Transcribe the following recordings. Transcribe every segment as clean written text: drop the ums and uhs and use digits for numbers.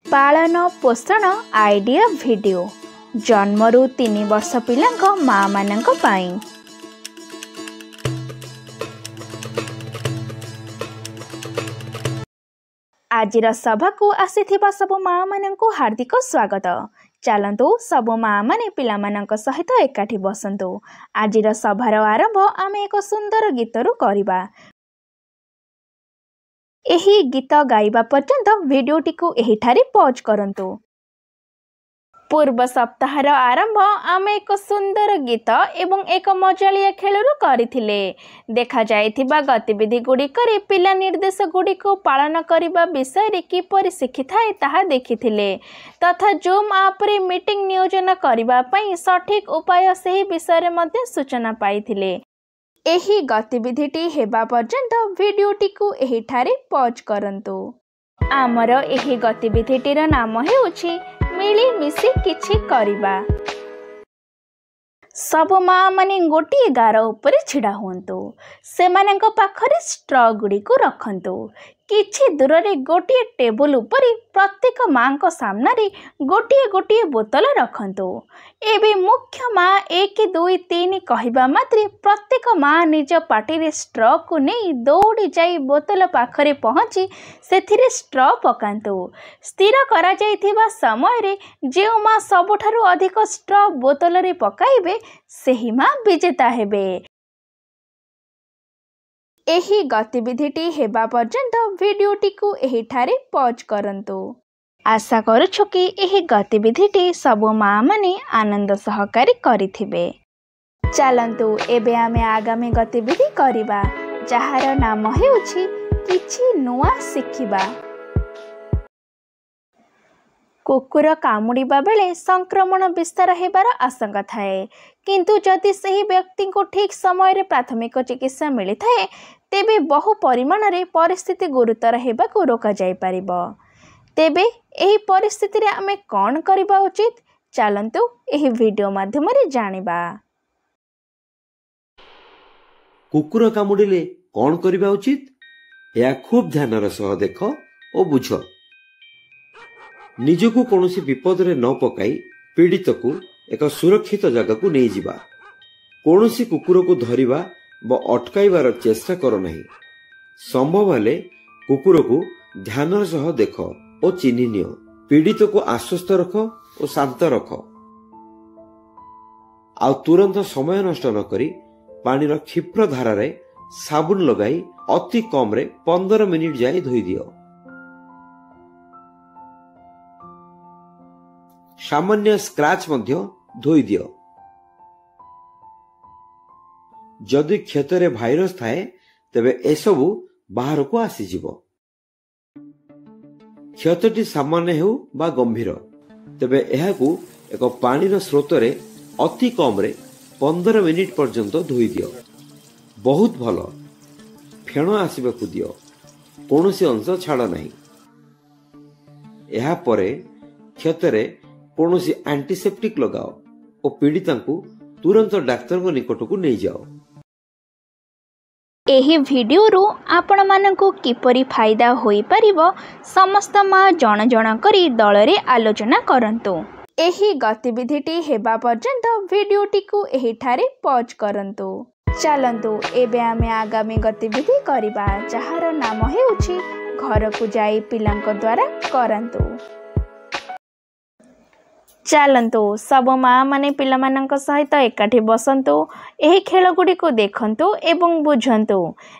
पालन पोषण idea video जन्मरू 3 वर्ष पिलांक माँ मानंक पाई। आजिर सभा को आसीथिबा सब माँ मानंकु हार्दिक स्वागत। चलतु सब माँ माने पिला मानंक सहित एकाठी बसंतु। आजिर सभार आरंभ आमे एक सुंदर गीतरू करिबा। एही गीत गाइबा पर्यंत वीडियोटी को एही ठारे पॉज करंतु। पूर्व सप्ताहर आरंभ आमे एक सुंदर गीत एवं एक मजालिया खेलरू करिथिले। देखा जाइथिबा गतिविधि गुड़िकरे पिला निर्देश गुड़िको पालन करिबा विषय रे किपरि शिखिथाए ताहा देखिथिले तथा जूम आप रे मीटिंग नियोजन करिबा पई सठिक उपाय सही विषय रे मध्ये सूचना पाइथिले। एही गतिविधिटी हेबा पर्यंत वीडियोटी को एही ठारे पॉज करंतु। आमर एही गतिविधिटीर नाम हेउछि मिली मिसी किछि करिबा। सब माँ माने गोटे गार उपरे छिड़ा हुंतु। सेमानंक पाखरे स्ट्रॉ गुडी को रखंतु। किछि दूर रे गोटे टेबल उपरे प्रत्येक माँ को सामना रे गोटे गोटे बोतल रखंतु। एबे मुख्य माँ 1 2 3 कहिबा मात्रे प्रत्येक माँ निज पाटी रे स्ट्रॉ को नहीं दौड़ी जाई बोतल पाखरे पहुंची सेथिरे स्ट्रॉ पकांतु। स्थिर करा जाइथिबा समय रे जे माँ सबठारु अधिक स्ट्रॉ बोतल रे पकाइबे सेही माँ विजेता हेबे। एही गतिविधिटी हेबा पर्यंत वीडियोटी को एही ठारे पॉज करंतु। आशा करूछु कि एही गतिविधिटी सब माँ माने आनंद सहकारी करिथिबे। चलंतु एबे आमे आगामी गतिविधि करिबा जहार नाम हेउछि किछि नुआ शिखिबा। कुकुर कामुड़िबा बेले संक्रमण विस्तार हेबार आशंका थाए, किंतु जदि सही व्यक्ति को ठीक समय रे प्राथमिक चिकित्सा मिली थाए तेबे बहु परिमाण रे परिस्थिति गुरुतर हेबाको रोका जाय परिबो। तेबे एही परिस्थिति रे आमे कोन करिबा उचित चलंतु एही वीडियो माध्यम रे जानिबा। कुकुर कामुड़िले कोन करिबा उचित या खूब ध्यानर सह देख ओ बुझ। निजको कोनोसी विपद रे न पकाई पीड़ित को एक सुरक्षित जगह को नहीं जिबा। कोनोसी कुकुर को धरिबा व अटकाइबार चेष्टा करो नहीं। संभव हेले कुकुर को ध्यानर सह देख ओ चिन्हि नियो। पीड़ित को आश्वस्त रख और शांत रख। आ तुरंत समय नष्ट न करी पानीर क्षिप्र धारा रे साबुन लगाई अति कम रे 15 मिनिट जाए धोई दियो। सामान्य स्क्रैच मध्य धोई दियो। जदि क्षतरे भाइरस थाए तेबे एसबु बाहर को आसी जिवो। क्षतटी सामान्य हेउ बा गंभीर तेबे एहाकू एक पानीर स्रोत रे अति कम रे 15 मिनिट पर्यंत धोई दियो। बहुत भलो फेण आसीबाकू दियो। कोनोसी अंश छाड़ नहीं। एहा परे क्षतरे कोनोसी एंटीसेप्टिक लगाओ और पीड़िता को तुरंत डाक्तर को निकट को नहीं जाओ। एही वीडियो रु आपण मानकु किपरि फायदा होई परिबो समस्त माँ जण जण करी दल रे आलोचना करंतु। एही गतिविधिटी हेबा पर्यंत वीडियोटी को एही ठारे पॉज करंतु। चलंतु एबे आमे आगामी गतिविधि करिबा जहार नाम हेउछि घर को जाई पिलांक द्वारा करंतु। चलंतु सब माँ माने पिला मानंक सहित एकाठी बसंतु। एही खेल गुडी को देखंतु एवं बुझंतु।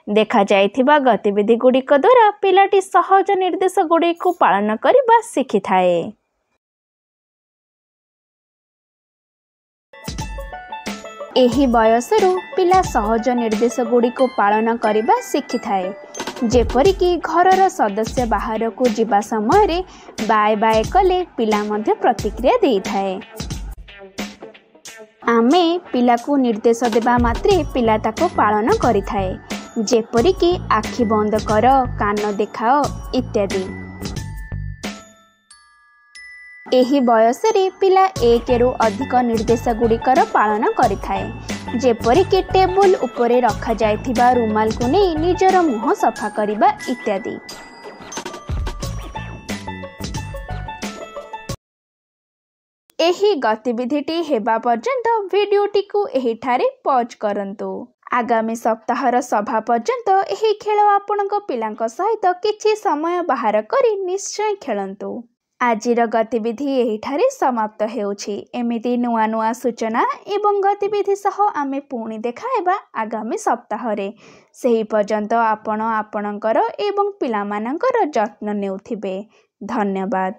देखा जाइथिबा गतिविधि गुडी को द्वारा पिलाटी सहज निर्देश गुडी को पालन करिबा शिखि थाए। एही बयसरू पिला सहज निर्देश गुडी को पालन करिबा शिखि थाए। जेपरिकी घरर सदस्य बाहर को जीवा समय रे बाय बाय कले पिला मध्य प्रतिक्रिया देई थाए। आमे पिला को निर्देश देबा मात्रे पिला ताको पालन करि थाए। जेपरिकी आखि बंद कर, कान देखाओ इत्यादि। एही बयस रे पिला 1 रु अधिक निर्देश गुड़िकर पालन करि थाए। जेपरिकी टेबुल उपरे रखा जाइथिबा रुमाल को नहीं निजर मुह सफा करिबा इत्यादि। ଏହି ଗତିବିଧିଟି ହେବା ପର୍ଯ୍ୟନ୍ତ ଭିଡିଓଟିକୁ ଏହିଠାରେ ପଜ୍ କରନ୍ତୁ। ଆଗାମୀ ସପ୍ତାହର ସଭା ପର୍ଯ୍ୟନ୍ତ ଏହି ଖେଳ ଆପଣଙ୍କ ପିଲାଙ୍କ ସହିତ କିଛି ସମୟ ବାହାର କରି ନିଶ୍ଚୟ ଖେଳନ୍ତୁ। ଆଜିର ଗତିବିଧି ଏହିଠାରେ ସମାପ୍ତ ହେଉଛି। ଏମିତି ନୂଆ ନୂଆ ସୂଚନା ଏବଂ ଗତିବିଧି ସହ ଆମେ ପୁଣି ଦେଖା ହେବା ଆଗାମୀ ସପ୍ତାହରେ। ସେହି ପର୍ଯ୍ୟନ୍ତ ଆପଣ ଆପଣଙ୍କର ଏବଂ ପିଲାମାନଙ୍କର ଯତ୍ନ ନେଉଥିବେ। ଧନ୍ୟବାଦ।